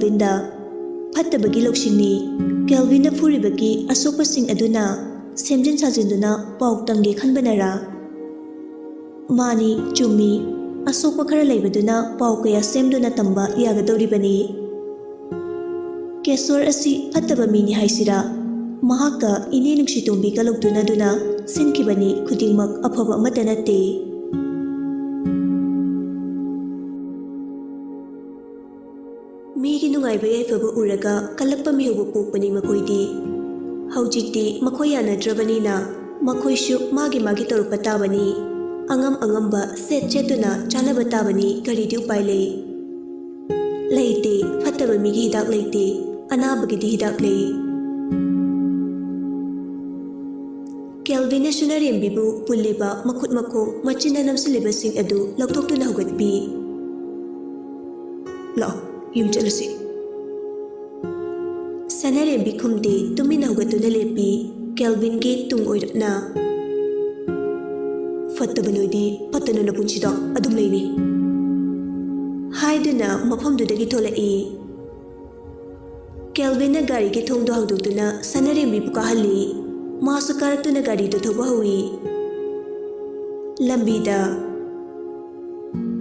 Kelvinda ꯐꯠꯇꯕꯒꯤ ꯂꯧꯁꯤꯡꯅꯤ ꯀꯦꯜꯚꯤꯟꯅ ꯐꯨꯔꯤꯕꯒꯤ ꯑꯁꯣꯛꯄꯁꯤꯡ ꯑꯗꯨꯅ ꯁꯦꯝꯖꯤꯟ ꯁꯥꯖꯤꯟꯗꯨꯅ ꯄꯥꯎ ꯇꯝꯒꯦ ꯈꯟꯕꯅꯔꯥ? ꯃꯥꯅꯤ, ꯆꯨꯝꯃꯤ, ꯑꯁꯣꯛꯄ ꯈꯔ ꯂꯩꯕꯗꯨꯅ ꯄꯥꯎ ꯀꯌꯥ ꯁꯦꯝꯗꯨꯅ ꯇꯝꯕ ꯌꯥꯒꯗꯧꯔꯤꯕꯅꯤ꯫ ꯀꯦꯁꯣꯔ ꯑꯁꯤ ꯐꯠꯇꯕ ꯃꯤꯅꯤ ꯍꯥꯏꯁꯤꯔꯥ? ꯃꯍꯥꯛꯀ ꯏꯅꯦ ꯅꯨꯡꯁꯤꯇꯣꯝꯕꯤꯒ ꯂꯧꯇꯨꯅꯗꯨꯅ ꯁꯤꯟꯈꯤꯕꯅꯤ ꯈꯨꯗꯤꯡꯃꯛ ꯑꯐꯕ ꯑꯃꯠꯇ ꯅꯠꯇꯦ꯫ ꯃꯤꯒꯤ ꯅꯨꯡꯉꯥꯏꯕ ꯌꯥꯏꯐꯕ ꯎꯔꯒ ꯀꯜꯂꯛꯄ ꯃꯤꯍꯧꯕ ꯄꯣꯛꯄꯅꯤ ꯃꯈꯣꯏꯗꯤ꯫ ꯍꯧꯖꯤꯛꯇꯤ ꯃꯈꯣꯏ ꯌꯥꯅꯗ꯭ꯔꯕꯅꯤꯅ ꯃꯈꯣꯏꯁꯨ ꯃꯥꯒꯤ ꯇꯧꯔꯛꯄ ꯇꯥꯕꯅꯤ꯫ ꯑꯉꯝꯕ ꯁꯦꯠꯇꯨꯅ ꯆꯥꯅꯕ ꯇꯥꯕꯅꯤ, ꯀꯔꯤꯗꯤ ꯎꯄꯥꯏ ꯂꯩ? ꯂꯩꯇꯦ, ꯐꯠꯇꯕ ꯃꯤꯒꯤ ꯍꯤꯗꯥꯛ ꯂꯩꯇꯦ, ꯑꯅꯥꯕꯒꯤꯗꯤ ꯍꯤꯗꯥꯛ ꯂꯩ꯫ ꯀꯦꯜꯚꯤꯟꯅ ꯁꯨꯅꯔꯦꯝꯕꯤꯕꯨ ꯄꯨꯜꯂꯤꯕ ꯃꯈꯨꯠ ꯃꯈꯣꯡ ꯃꯆꯤꯟꯗ ꯅꯝꯁꯤꯜꯂꯤꯕꯁꯤꯡ ꯑꯗꯨ ꯂꯧꯊꯣꯛꯇꯨꯅ ꯍꯧꯒꯠꯄꯤ꯫ ꯂꯥꯛꯑꯣ, ꯌꯨꯝ ꯆꯠꯂꯁꯤ꯫ ꯁꯅꯔꯦꯝꯕꯤ ꯈꯨꯝꯗꯦ, ꯇꯨꯃꯤꯟꯅ ꯍꯧꯒꯠꯇꯨꯅ ꯂꯦꯞꯄꯤ, ꯀꯦꯜꯚꯤꯟꯒꯤ ꯇꯨꯡ ꯑꯣꯏꯔꯞꯅ꯫ ꯐꯠꯇꯕ ꯅꯣꯏꯗꯤ ꯐꯠꯇꯅ ꯅꯄꯨꯟꯁꯤꯗ ꯑꯗꯨꯝ ꯂꯩꯅꯤ ꯍꯥꯏꯗꯨꯅ ꯃꯐꯝꯗꯨꯗꯒꯤ ꯊꯣꯛꯂꯛꯏ꯫ ꯀꯦꯜꯚꯤꯟꯅ ꯒꯥꯔꯤꯒꯤ ꯊꯣꯡꯗꯣ ꯍꯥꯡꯗꯣꯛꯇꯨꯅ ꯁꯅꯔꯦꯝꯕꯤꯕꯨ ꯀꯥꯍꯜꯂꯤ꯫ ꯃꯥꯁꯨ ꯀꯥꯔꯛꯇꯨꯅ ꯒꯥꯔꯤꯗꯨ ꯊꯧꯕ ꯍꯧꯏ꯫ ꯂꯝꯕꯤꯗ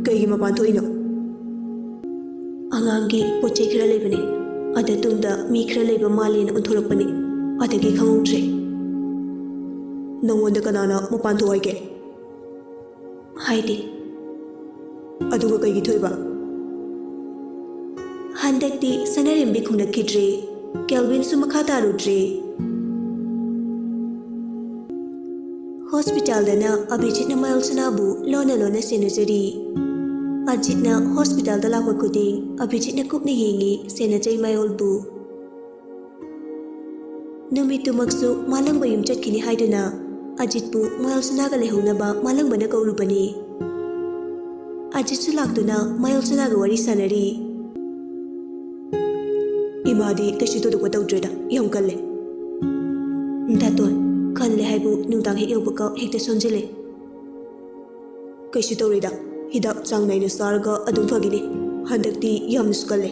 ꯀꯩꯒꯤ ꯃꯄꯥꯟ ꯊꯣꯛꯏꯅꯣ? ꯑꯉꯥꯡꯒꯤ ꯄꯣꯠꯆꯩ ꯈꯔ ꯂꯩꯕꯅꯤ, ꯑꯗ ꯇꯨꯡꯗ ꯃꯤ ꯈꯔ ꯂꯩꯕ ꯃꯥꯜꯂꯦꯅ ꯑꯣꯟꯊꯣꯔꯛꯄꯅꯤ, ꯑꯗꯒꯤ ꯈꯪꯍꯧꯗ꯭ꯔꯦ꯫ ꯅꯪꯉꯣꯟꯗ ꯀꯅꯥꯅ ꯃꯄꯥꯟ ꯊꯣꯛ ꯍꯥꯏꯒꯦ? ꯍꯥꯏꯗꯦ꯫ ꯑꯗꯨꯒ ꯀꯩꯒꯤ ꯊꯣꯛꯏꯕ? ꯍꯟꯗꯛꯇꯤ ꯁꯅꯔꯦꯝꯕꯤ ꯈꯨꯝꯂꯛꯈꯤꯗ꯭ꯔꯦ꯫ ꯀꯦꯜꯚꯤꯟꯁꯨ ꯃꯈꯥ ꯇꯥꯔꯨꯗ꯭ꯔꯦ꯫ ꯍꯣꯁꯄꯤꯇꯥꯜꯗꯅ ꯑꯚꯤꯖꯤꯠꯅ ꯃꯌꯣꯜꯁꯅꯥꯕꯨ ꯂꯣꯟꯅ ꯁꯦꯟꯅꯖꯔꯤ꯫ ꯑꯖꯤꯠꯅ ꯍꯣꯁꯄꯤꯇꯥꯜꯗ ꯂꯥꯛꯄ ꯈꯨꯗꯤꯡ ꯑꯚꯤꯖꯤꯠꯅ ꯀꯨꯞꯅ ꯌꯦꯡꯉꯤ, ꯁꯦꯟꯅꯖꯩ ꯃꯌꯣꯜꯕꯨ꯫ ꯅꯨꯃꯤꯠꯇꯨꯃꯛꯁꯨ ꯃꯥꯂꯪꯕ ꯌꯨꯝ ꯆꯠꯈꯤꯅꯤ ꯍꯥꯏꯗꯨꯅ ꯑꯖꯤꯠꯄꯨ ꯃꯌꯣꯜꯁꯅꯥꯒ ꯂꯩꯍꯧꯅꯕ ꯃꯥꯂꯪꯕꯅ ꯀꯧꯔꯨꯕꯅꯤ꯫ ꯑꯖꯤꯠꯁꯨ ꯂꯥꯛꯇꯨꯅ ꯃꯌꯣꯜꯁꯅꯥꯒ ꯋꯥꯔꯤ ꯁꯥꯟꯅꯔꯤ꯫ ꯏꯃꯥꯗꯤ ꯀꯩꯁꯨ ꯊꯣꯏꯗꯣꯛꯄ ꯇꯧꯗ꯭ꯔꯦꯗ, ꯌꯥꯝ ꯀꯜꯂꯦ꯫ ꯗꯥꯇꯣꯟ, ꯀꯜꯂꯦ ꯍꯥꯏꯕꯨ ꯅꯨꯡꯗꯥꯡ ꯍꯦꯛ ꯌꯧꯕꯒ ꯍꯦꯛꯇ ꯁꯣꯟꯖꯤꯜꯂꯦ꯫ ꯀꯩꯁꯨ ꯇꯧꯔꯣꯏꯗ, ꯍꯤꯗꯥꯛ ꯆꯥꯡ ꯅꯥꯏꯅ ꯆꯥꯔꯒ ꯑꯗꯨꯝ ꯐꯒꯤꯅꯤ꯫ ꯍꯟꯗꯛꯇꯤ ꯌꯥꯝꯅꯁꯨ ꯀꯜꯂꯦ꯫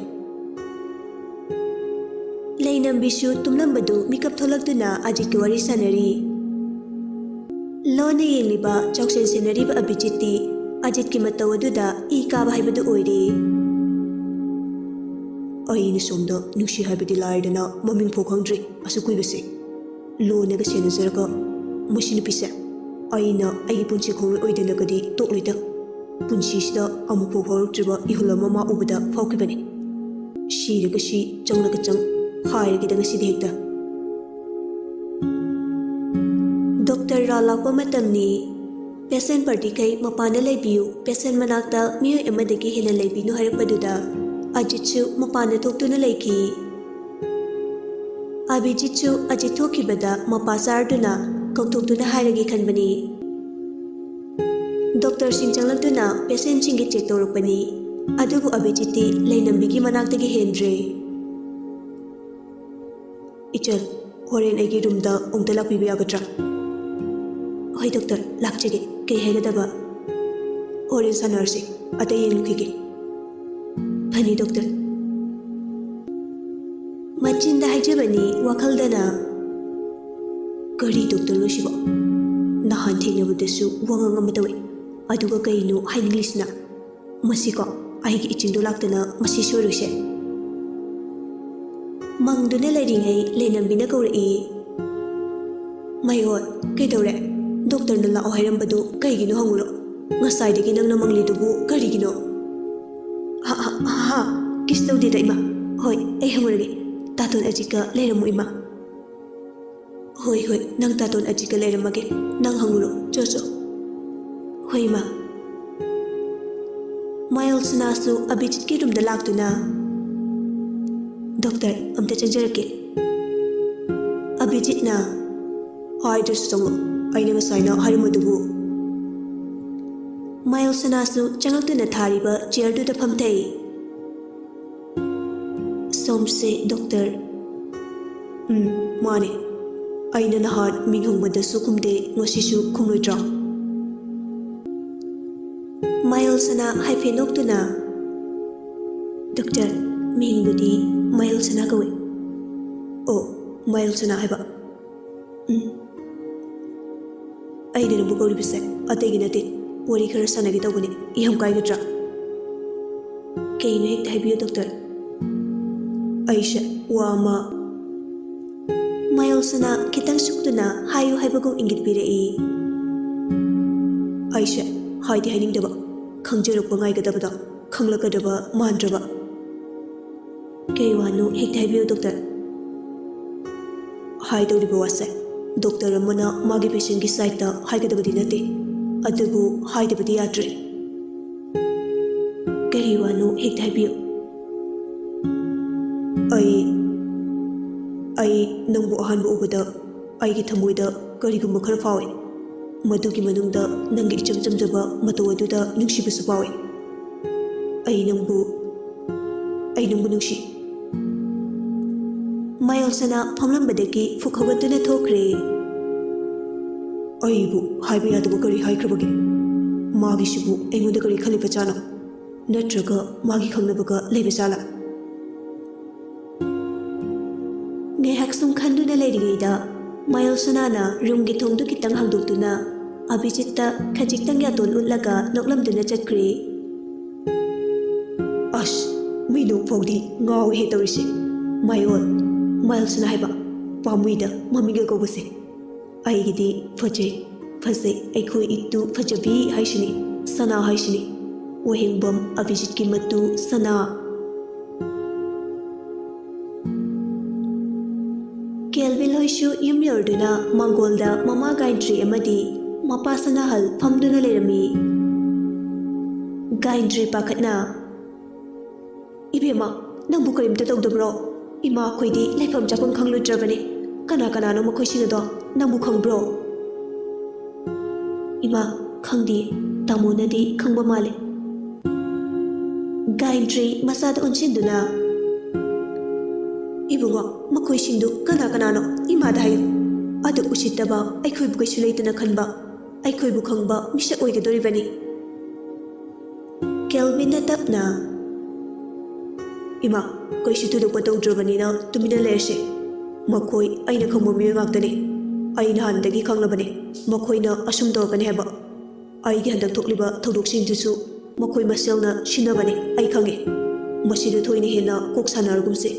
ꯂꯩꯅꯝꯕꯤꯁꯨ ꯇꯨꯝꯂꯝꯕꯗꯨ ꯃꯤꯀꯞ ꯊꯣꯛꯂꯛꯇꯨꯅ ꯑꯖꯤꯠꯀ ꯋꯥꯔꯤ ꯁꯥꯟꯅꯔꯤ꯫ ꯂꯣꯟꯅ ꯌꯦꯡꯂꯤꯕ ꯆꯥꯎꯁꯦꯜ ꯁꯦꯟꯅꯔꯤꯕ ꯑꯚꯤꯖꯤꯠꯇꯤ ꯑꯖꯤꯠꯀꯤ ꯃꯇꯧ ꯑꯗꯨꯗ ꯏ ꯀꯥꯕ ꯍꯥꯏꯕꯗꯨ ꯑꯣꯏꯔꯦ꯫ ꯑꯩꯅ ꯁꯣꯝꯗ ꯅꯨꯡꯁꯤ ꯍꯥꯏꯕꯗꯤ ꯂꯥꯏꯔꯗꯅ ꯃꯃꯤꯡ ꯐꯥꯎ ꯈꯪꯗ꯭ꯔꯤ ꯑꯁꯨꯛ ꯀꯨꯏꯕꯁꯦ꯫ ꯂꯣꯟꯅꯒ ꯁꯦꯟꯅꯖꯔꯒ ꯃꯁꯤ ꯅꯨꯄꯤꯁꯦ ꯑꯩꯅ ꯑꯩꯒꯤ ꯄꯨꯟꯁꯤ ꯈꯣꯡꯂꯣꯏ ꯑꯣꯏꯗꯅꯒꯗꯤ ꯇꯣꯛꯂꯣꯏꯗ꯫ ꯄꯨꯟꯁꯤꯁꯤꯗ ꯑꯃꯨꯛꯐꯥꯎ ꯐꯥꯎꯔꯛꯇ꯭ꯔꯤꯕ ꯏꯍꯨꯜ ꯑꯃ ꯃꯥ ꯎꯕꯗ ꯐꯥꯎꯈꯤꯕꯅꯤ꯫ ꯁꯤꯔꯒ ꯁꯤ, ꯆꯪꯂꯒ ꯆꯪ, ꯍꯥꯏꯔꯒꯦꯗ ꯉꯁꯤꯗꯤ ꯍꯦꯛꯇ꯫ ꯗꯣꯛꯇꯔ ꯔꯥꯎ ꯂꯥꯛꯄ ꯃꯇꯝꯅꯤ꯫ ꯄꯦꯁꯦꯟ ꯄꯥꯔꯇꯤꯈꯩ ꯃꯄꯥꯟꯗ ꯂꯩꯕꯤꯌꯨ, ꯄꯦꯁꯦꯟ ꯃꯅꯥꯛꯇ ꯃꯤꯑꯣꯏ ꯑꯃꯗꯒꯤ ꯍꯦꯟꯅ ꯂꯩꯕꯤꯅꯨ ꯍꯥꯏꯔꯛꯄꯗꯨꯗ ꯑꯖꯤꯠꯁꯨ ꯃꯄꯥꯟꯗ ꯊꯣꯛꯇꯨꯅ ꯂꯩꯈꯤ꯫ ꯑꯚꯤꯖꯤꯠꯁꯨ ꯑꯖꯤꯠ ꯊꯣꯛꯈꯤꯕꯗ ꯃꯄꯥ ꯆꯥꯔꯗꯨꯅ ꯀꯧꯊꯣꯛꯇꯨꯅ ꯍꯥꯏꯔꯒꯦ ꯈꯟꯕꯅꯤ꯫ ꯗꯣꯛꯇꯔꯁꯤꯡ ꯆꯪꯂꯛꯇꯨꯅ ꯄꯦꯁꯦꯟꯁꯤꯡꯒꯤ ꯆꯦꯛ ꯇꯧꯔꯛꯄꯅꯤ꯫ ꯑꯗꯨꯕꯨ ꯑꯚꯤꯖꯤꯠꯇꯤ ꯂꯩꯅꯝꯕꯤꯒꯤ ꯃꯅꯥꯛꯇꯒꯤ ꯍꯦꯟꯗ꯭ꯔꯦ꯫ ꯏꯆꯜ, ꯍꯣꯔꯦꯟ ꯑꯩꯒꯤ ꯔꯨꯝꯗ ꯑꯃꯨꯛꯇ ꯂꯥꯛꯄꯤꯕ ꯌꯥꯒꯗ꯭ꯔꯥ? ꯍꯣꯏ ꯗꯣꯛꯇꯔ, ꯂꯥꯛꯆꯒꯦ꯫ ꯀꯩ ꯍꯥꯏꯒꯗꯕ? ꯍꯣꯔꯦꯟ ꯁꯥꯟꯅꯔꯁꯤ, ꯑꯇꯩ ꯌꯦꯡꯂꯨꯈꯤꯒꯦ꯫ ꯐꯅꯤ ꯗꯣꯛꯇꯔ꯫ ꯃꯆꯤꯟꯗ ꯍꯥꯏꯖꯕꯅꯤ, ꯋꯥꯈꯜꯗꯅ ꯀꯔꯤ ꯗꯣꯛꯇꯔꯅꯣ ꯁꯤꯕꯣ? ꯅꯍꯥꯟ ꯊꯦꯡꯅꯕꯗꯁꯨ ꯋꯥꯉꯥꯡ ꯑꯃ ꯇꯧꯏ, ꯑꯗꯨꯒ ꯀꯩꯅꯣ ꯍꯥꯏꯅꯤꯡꯂꯤꯁꯤꯅ? ꯃꯁꯤꯀꯣ ꯑꯩꯒꯤ ꯏꯆꯤꯟꯗꯣ ꯂꯥꯛꯇꯅ ꯃꯁꯤ ꯁꯣꯏꯔꯣꯏꯁꯦ꯫ ꯃꯪꯗꯨꯅ ꯂꯩꯔꯤꯉꯩ ꯂꯩꯅꯝꯕꯤꯅ ꯀꯧꯔꯛꯏ꯫ ꯃꯌꯣꯜ, ꯀꯩꯗꯧꯔꯦ? ꯗꯣꯛꯇꯔꯅ ꯂꯥꯛꯑꯣ ꯍꯥꯏꯔꯝꯕꯗꯨ ꯀꯩꯒꯤꯅꯣ ꯍꯪꯉꯨꯔꯣ? ꯉꯁꯥꯏꯗꯒꯤ ꯅꯪꯅ ꯃꯪꯂꯤꯗꯨꯕꯨ ꯀꯔꯤꯒꯤꯅꯣ? ꯍꯥ, ꯀꯤꯁ ꯇꯧꯗꯦꯗ ꯏꯃꯥ꯫ ꯍꯣꯏ, ꯑꯩ ꯍꯪꯉꯨꯔꯒꯦ꯫ ꯇꯥꯇꯣꯟ ꯑꯖꯤꯠꯀ ꯂꯩꯔꯝꯃꯨ ꯏꯃꯥ꯫ ꯍꯣꯏ, ꯅꯪ ꯇꯥꯇꯣꯟ ꯑꯖꯤꯠꯀ ꯂꯩꯔꯝꯃꯒꯦ, ꯅꯪ ꯍꯪꯉꯨꯔꯣ, ꯆꯣ꯫ ꯍꯣꯏ ꯏꯃꯥ꯫ ꯃꯌꯣꯜꯁꯅꯥꯁꯨ ꯑꯚꯤꯖꯤꯠꯀꯤ ꯔꯨꯝꯗ ꯂꯥꯛꯇꯨꯅ ꯗꯣꯛꯇꯔ, ꯑꯝꯇ ꯆꯪꯖꯔꯛꯀꯦ꯫ ꯑꯚꯤꯖꯤꯠꯅ ꯍꯥꯏꯗ꯭ꯔꯁꯨ ꯆꯪꯉꯣ, ꯑꯩꯅ ꯉꯁꯥꯏꯅ ꯍꯥꯏꯔꯝꯕꯗꯨꯕꯨ꯫ ꯃꯌꯣꯜꯁꯅꯥꯁꯨ ꯆꯪꯂꯛꯇꯨꯅ ꯊꯥꯔꯤꯕ ꯆꯤꯌꯔꯗꯨꯗ ꯐꯝꯊꯩ꯫ ꯁꯣꯝꯁꯦ ꯗꯣꯛꯇꯔ? ꯃꯥꯅꯦ꯫ ꯑꯩꯅ ꯅꯍꯥꯟ ꯃꯤꯡ ꯍꯪꯕꯗꯁꯨ ꯈꯨꯝꯗꯦ, ꯉꯁꯤꯁꯨ ꯈꯨꯝꯂꯣꯏꯗ꯭ꯔꯥ? ꯃꯌꯣꯜꯁꯅꯥ ꯍꯥꯏꯐꯦꯠ ꯅꯣꯛꯇꯨꯅ ꯗꯣꯛꯇꯔ, ꯃꯤꯡꯕꯨꯗꯤ ꯃꯌꯜ ꯁꯅꯥ ꯀꯧꯏ꯫ ꯑꯣ, ꯃꯌꯜ ꯁꯅꯥ ꯍꯥꯏꯕ꯫ ꯑꯩꯅ ꯅꯪꯕꯨ ꯀꯧꯔꯤꯕꯁꯦ ꯑꯇꯩꯒꯤ ꯅꯠꯇꯦ, ꯋꯥꯔꯤ ꯈꯔ ꯁꯥꯟꯅꯒꯦ ꯇꯧꯕꯅꯤ, ꯌꯥꯝ ꯀꯥꯏꯒꯗ꯭ꯔꯥ? ꯀꯩꯅꯣ ꯍꯦꯛꯇ ꯍꯥꯏꯕꯤꯌꯨ ꯗꯣꯛꯇꯔ꯫ ꯑꯩꯁꯦ ꯋꯥ ꯑꯃ ꯃꯌꯜꯁꯅ ꯈꯤꯇꯪ ꯁꯨꯛꯇꯨꯅ ꯍꯥꯏꯌꯨ ꯍꯥꯏꯕꯒꯨꯝ ꯏꯪꯒꯤꯠ ꯄꯤꯔꯛꯏ꯫ ꯑꯩꯁꯦ ꯍꯥꯏꯗꯤ ꯍꯥꯏꯅꯤꯡꯗꯕ, ꯈꯪꯖꯔꯛꯄ ꯉꯥꯏꯒꯗꯕꯗ ꯈꯪꯂꯛꯀꯗꯕ ꯃꯥꯟꯗ꯭ꯔꯕ꯫ ꯀꯩ ꯋꯥꯅꯣ ꯍꯦꯛꯇ ꯍꯥꯏꯕꯤꯌꯨ ꯗꯣꯛꯇꯔ꯫ ꯍꯥꯏꯗꯧꯔꯤꯕ ꯋꯥꯁꯦ ꯗꯣꯛꯇꯔ ꯑꯃꯅ ꯃꯥꯒꯤ ꯄꯦꯁꯦꯟꯒꯤ ꯁꯥꯏꯠꯇ ꯍꯥꯏꯒꯗꯕꯗꯤ ꯅꯠꯇꯦ, ꯑꯗꯨꯕꯨ ꯍꯥꯏꯗꯕꯗꯤ ꯌꯥꯗ꯭ꯔꯦ꯫ ꯀꯔꯤ ꯋꯥꯅꯣ ꯍꯦꯛꯇ ꯍꯥꯏꯕꯤꯌꯨ꯫ ꯑꯩ ꯅꯪꯕꯨ ꯑꯍꯥꯟꯕ ꯎꯕꯗ ꯑꯩꯒꯤ ꯊꯃꯣꯏꯗ ꯀꯔꯤꯒꯨꯝꯕ ꯈꯔ ꯐꯥꯎꯏ꯫ ꯃꯗꯨꯒꯤ ꯃꯅꯨꯡꯗ ꯅꯪꯒꯤ ꯏꯆꯝ ꯆꯝꯖꯕ ꯃꯇꯧ ꯑꯗꯨꯗ ꯅꯨꯡꯁꯤꯕꯁꯨ ꯐꯥꯎꯏ꯫ ꯑꯩ ꯅꯪꯕꯨ ꯅꯨꯡꯁꯤ꯫ ꯃꯌꯜꯁꯅ ꯐꯝꯂꯝꯕꯗꯒꯤ ꯐꯨꯛ ꯍꯧꯒꯠꯇꯨꯅ ꯊꯣꯛꯈ꯭ꯔꯦ꯫ ꯑꯩꯕꯨ ꯍꯥꯏꯕ ꯌꯥꯗꯕ ꯀꯔꯤ ꯍꯥꯏꯈ꯭ꯔꯕꯒꯦ? ꯃꯥꯒꯤꯁꯤꯕꯨ ꯑꯩꯉꯣꯟꯗ ꯀꯔꯤ ꯈꯜꯂꯤꯕꯖꯥꯠꯅꯣ? ꯅꯠꯇ꯭ꯔꯒ ꯃꯥꯒꯤ ꯈꯪꯅꯕꯒ ꯂꯩꯕꯖꯥꯠꯂꯥ? ꯉꯥꯏꯍꯥꯛ ꯁꯨꯝ ꯈꯟꯗꯨꯅ ꯂꯩꯔꯤꯉꯩꯗ ꯃꯌꯜꯁꯅꯥꯅ ꯔꯨꯝꯒꯤ ꯊꯣꯡꯗꯨ ꯈꯤꯇꯪ ꯍꯥꯡꯗꯣꯛꯇꯨꯅ ꯑꯚꯤꯖꯤꯠꯇ ꯈꯖꯤꯛꯇꯪ ꯌꯥꯇꯣꯟ ꯎꯠꯂꯒ ꯅꯣꯛꯂꯝꯗꯨꯅ ꯆꯠꯈ꯭ꯔꯦ꯫ ꯑꯁ, ꯃꯤꯅꯣꯛ ꯐꯥꯎꯗꯤ ꯉꯥꯎꯋꯦꯍꯦ ꯇꯧꯔꯤꯁꯦ꯫ ꯃꯌꯜꯁꯅꯥ ꯍꯥꯏꯕ, ꯄꯥꯝꯃꯨꯏꯗ ꯃꯃꯤꯡꯒ ꯀꯧꯕꯁꯦ꯫ ꯑꯩꯒꯤꯗꯤ ꯐꯖꯩ ꯑꯩꯈꯣꯏ ꯏꯇꯨ ꯐꯖꯕꯤ ꯍꯥꯏꯁꯤꯅꯤ, ꯁꯅꯥ ꯍꯥꯏꯁꯤꯅꯤ, ꯋꯥꯍꯦꯡꯕꯝ ꯑꯚꯤꯖꯤꯠꯀꯤ ꯃꯇꯨ ꯁꯅꯥ꯫ ꯀꯦꯜꯚꯤꯟ ꯍꯣꯏꯁꯨ ꯌꯨꯝ ꯌꯧꯔꯗꯨꯅ ꯃꯥꯡꯒꯣꯜꯗ ꯃꯃꯥ ꯒꯥꯏꯟꯇ꯭ꯔꯤ ꯑꯃꯗꯤ ꯃꯄꯥ ꯁꯅꯥꯍꯜ ꯐꯝꯗꯨꯅ ꯂꯩꯔꯝꯃꯤ꯫ ꯒꯥꯏꯟꯇ꯭ꯔꯤ ꯄꯥꯈꯠꯅ, ꯏꯕꯦꯝꯃ, ꯅꯪꯕꯨ ꯀꯔꯤꯝꯇ ꯇꯧꯗꯕ꯭ꯔꯣ? ꯏꯃꯥ ꯑꯩꯈꯣꯏꯗꯤ ꯂꯩꯐꯝ ꯆꯥꯐꯝ ꯈꯪꯂꯨꯗ꯭ꯔꯕꯅꯤ꯫ ꯀꯅꯥꯅꯣ ꯃꯈꯣꯏꯁꯤꯡ ꯑꯗꯣ? ꯅꯪꯕꯨ ꯈꯪꯕ꯭ꯔꯣ? ꯏꯃꯥ, ꯈꯪꯗꯦ, ꯇꯥꯃꯣꯅꯗꯤ ꯈꯪꯕ ꯃꯥꯜꯂꯦ꯫ ꯒꯥꯏꯟꯇ꯭ꯔꯤ ꯃꯆꯥꯗ ꯑꯣꯟꯁꯤꯟꯗꯨꯅ, ꯏꯕꯨꯡꯉꯣ, ꯃꯈꯣꯏꯁꯤꯡꯗꯨ ꯀꯅꯥꯅꯣ? ꯏꯃꯥꯗ ꯍꯥꯏꯌꯨ꯫ ꯑꯗꯨ ꯎꯁꯤꯠꯇꯕ, ꯑꯩꯈꯣꯏꯕꯨ ꯀꯩꯁꯨ ꯂꯩꯇꯅ ꯈꯟꯕ, ꯑꯩꯈꯣꯏꯕꯨ ꯈꯪꯕ ꯃꯤꯁꯛ ꯑꯣꯏꯒꯗꯧꯔꯤꯕꯅꯤ꯫ ꯀꯦꯜꯚꯤꯟꯅ ꯇꯞꯅ, ꯏꯃꯥ, ꯀꯩꯁꯨ ꯊꯣꯏꯗꯣꯛꯄ ꯇꯧꯗ꯭ꯔꯕꯅꯤꯅ ꯇꯨꯃꯤꯟꯅ ꯂꯩꯔꯁꯦ꯫ ꯃꯈꯣꯏ ꯑꯩꯅ ꯈꯪꯕ ꯃꯤꯑꯣꯏ ꯉꯥꯛꯇꯅꯤ꯫ ꯑꯩꯅ ꯍꯥꯟꯅꯗꯒꯤ ꯈꯪꯂꯕꯅꯤ ꯃꯈꯣꯏꯅ ꯑꯁꯨꯝ ꯇꯧꯔꯛꯀꯅꯤ ꯍꯥꯏꯕ꯫ ꯑꯩꯒꯤ ꯍꯟꯗꯛ ꯊꯣꯛꯂꯤꯕ ꯊꯧꯗꯣꯛꯁꯤꯡꯗꯨꯁꯨ ꯃꯈꯣꯏ ꯃꯁꯦꯜꯅ ꯁꯤꯟꯅꯕꯅꯤ, ꯑꯩ ꯈꯪꯉꯤ꯫ ꯃꯁꯤꯗ ꯊꯣꯏꯅ ꯍꯦꯟꯅ ꯀꯣꯛ ꯁꯥꯟꯅꯔꯒꯨꯝꯁꯤ꯫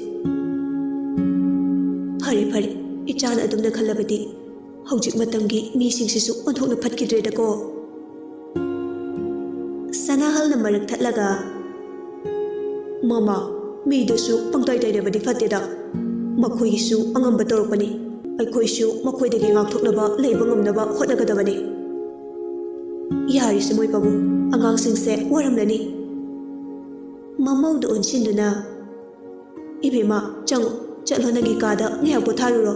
ꯐꯔꯦ, ꯏꯆꯥꯅ ꯑꯗꯨꯝꯅ ꯈꯜꯂꯕꯗꯤ ꯍꯧꯖꯤꯛ ꯃꯇꯝꯒꯤ ꯃꯤꯁꯤꯡꯁꯤꯁꯨ ꯑꯣꯟꯊꯣꯛꯅ ꯐꯠꯈꯤꯗ꯭ꯔꯦꯗꯀꯣ꯫ ꯁꯅꯥꯍꯜꯅ ꯃꯔꯛ ꯊꯠꯂꯒ, ꯃꯃꯥ, ꯃꯤꯗꯨꯁꯨ ꯄꯪꯇꯥꯏ ꯇꯥꯏꯅꯕꯗꯤ ꯐꯠꯇꯦꯗ꯫ ꯃꯈꯣꯏꯒꯤꯁꯨ ꯑꯉꯝꯕ ꯇꯧꯔꯛꯄꯅꯤ, ꯑꯩꯈꯣꯏꯁꯨ ꯃꯈꯣꯏꯗꯒꯤ ꯉꯥꯛꯊꯣꯛꯅꯕ ꯂꯩꯕ ꯉꯝꯅꯕ ꯍꯣꯠꯅꯒꯗꯕꯅꯤ꯫ ꯌꯥꯔꯤꯁꯦ ꯃꯣꯏ ꯄꯥꯕꯨꯡ, ꯑꯉꯥꯡꯁꯤꯡꯁꯦ ꯋꯥꯔꯝꯂꯅꯤ꯫ ꯃꯃꯧꯗ ꯑꯣꯟꯁꯤꯟꯗꯨꯅ, ꯏꯕꯦꯝꯃ, ꯆꯠꯂꯣ ꯅꯪꯒꯤ ꯀꯥꯗ ꯉꯥꯏꯍꯥꯛ ꯄꯣꯊꯥꯔꯨꯔꯣ꯫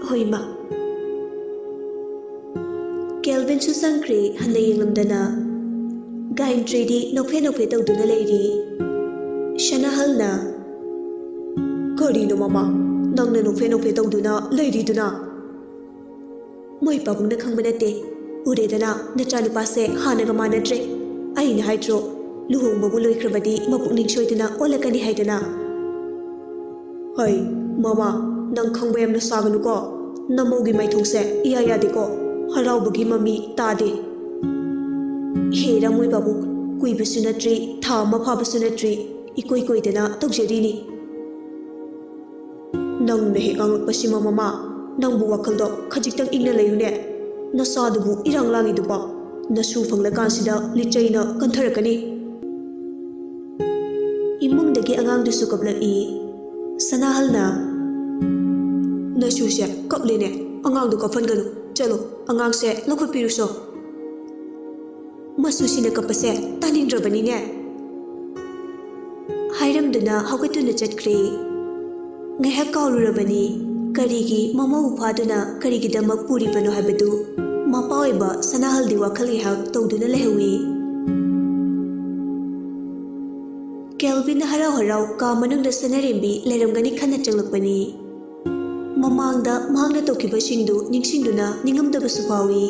ꯍꯣꯏ ꯏꯃꯥ꯫ ꯀꯦꯜꯚꯤꯟꯁꯨ ꯆꯪꯈ꯭ꯔꯦ ꯍꯟꯅ ꯌꯦꯡꯂꯝꯗꯅ꯫ ꯒꯥꯏꯟꯇ꯭ꯔꯤꯗꯤ ꯅꯣꯛꯐꯦ ꯇꯧꯗꯨꯅ ꯂꯩꯔꯤ꯫ ꯁꯅꯥꯍꯜꯅ, ꯀꯔꯤꯅꯣ ꯃꯃꯥ, ꯅꯪꯅ ꯅꯣꯛꯐꯦ ꯇꯧꯗꯨꯅ ꯂꯩꯔꯤꯗꯨꯅ? ꯃꯣꯏ ꯄꯥꯕꯨꯡꯅ ꯈꯪꯕ ꯅꯠꯇꯦ, ꯎꯔꯦꯗꯅ ꯅꯆꯥꯅꯨꯄꯥꯁꯦ ꯍꯥꯟꯅꯒ ꯃꯥꯟꯅꯗ꯭ꯔꯦ꯫ ꯑꯩꯅ ꯍꯥꯏꯗ꯭ꯔꯣ, ꯂꯨꯍꯣꯡꯕꯕꯨ ꯂꯣꯏꯈ꯭ꯔꯕꯗꯤ ꯃꯄꯨꯛꯅꯤꯡ ꯁꯣꯏꯗꯅ ꯑꯣꯜꯂꯛꯀꯅꯤ ꯍꯥꯏꯗꯅ꯫ ꯍꯩ ꯃꯃꯥ, ꯅꯪ ꯈꯪꯕ ꯌꯥꯝꯅ ꯁꯥꯒꯅꯨꯀꯣ꯫ ꯅꯃꯧꯒꯤ ꯃꯥꯏꯊꯣꯡꯁꯦ ꯏꯌꯥ ꯌꯥꯗꯦꯀꯣ, ꯍꯔꯥꯎꯕꯒꯤ ꯃꯃꯤ ꯇꯥꯗꯦ꯫ ꯍꯦꯔꯥ ꯃꯣꯏ ꯄꯥꯕꯨꯡ, ꯀꯨꯏꯕꯁꯨ ꯅꯠꯇ꯭ꯔꯤ, ꯊꯥ ꯑꯃ ꯐꯥꯕꯁꯨ ꯅꯠꯇ꯭ꯔꯤ, ꯏꯀꯣꯏ ꯀꯣꯏꯗꯅ ꯇꯧꯖꯔꯤꯅꯤ꯫ ꯅꯪꯅ ꯍꯦꯛ ꯉꯥꯡꯂꯛꯄꯁꯤꯃ ꯃꯃꯥ, ꯅꯪꯕꯨ ꯋꯥꯈꯜꯗꯣ ꯈꯖꯤꯛꯇꯪ ꯏꯪꯅ ꯂꯩꯌꯨꯅꯦ꯫ ꯅꯆꯥꯗꯨꯕꯨ ꯏꯔꯥꯡ ꯂꯥꯡꯉꯤꯗꯨꯕꯣ, ꯅꯁꯨ ꯐꯪꯂꯀꯥꯟꯁꯤꯗ ꯂꯤꯆꯩꯅ ꯀꯟꯊꯔꯛꯀꯅꯤ꯫ ꯏꯃꯨꯡꯗꯒꯤ ꯑꯉꯥꯡꯗꯨꯁꯨ ꯀꯞꯂꯛꯏ꯫ ꯁꯅꯥꯍꯜꯅ, ꯅꯁꯨꯁꯦ ꯀꯞꯂꯦꯅꯦ, ꯑꯉꯥꯡꯗꯨ ꯀꯞꯍꯟꯒꯅꯨ, ꯆꯠꯂꯣ ꯑꯉꯥꯡꯁꯦ ꯂꯧꯈꯠꯄꯤꯔꯨꯁꯣ꯫ ꯃꯁꯨꯁꯤꯅ ꯀꯞꯄꯁꯦ ꯇꯥꯅꯤꯡꯗ꯭ꯔꯕꯅꯤꯅꯦ꯫ ꯍꯥꯏꯔꯝꯗꯨꯅ ꯍꯧꯒꯠꯇꯨꯅ ꯆꯠꯈ꯭ꯔꯦ꯫ ꯉꯥꯏꯍꯥꯛ ꯀꯥꯎꯔꯨꯔꯕꯅꯤ ꯀꯔꯤꯒꯤ ꯃꯃꯧ ꯐꯥꯗꯨꯅ ꯀꯔꯤꯒꯤꯗꯃꯛ ꯄꯨꯔꯤꯕꯅꯣ ꯍꯥꯏꯕꯗꯨ ꯃꯄꯥ ꯑꯣꯏꯕ ꯁꯅꯥꯍꯜꯗꯤ ꯋꯥꯈꯜ ꯉꯥꯏꯍꯥꯛ ꯇꯧꯗꯨꯅ ꯂꯩꯍꯧꯏ꯫ ꯀꯦꯜꯚꯤꯟꯅ ꯍꯔꯥꯎ ꯀꯥ ꯃꯅꯨꯡꯗ ꯁꯅꯥꯔꯦꯝꯕꯤ ꯂꯩꯔꯝꯒꯅꯤ ꯈꯟꯅ ꯆꯪꯂꯛꯄꯅꯤ꯫ ꯃꯃꯥꯡꯗ ꯃꯍꯥꯛꯅ ꯇꯧꯈꯤꯕꯁꯤꯡꯗꯨ ꯅꯤꯡꯁꯤꯡꯗꯨꯅ ꯅꯤꯡꯉꯝꯗꯕꯁꯨ ꯐꯥꯎꯏ꯫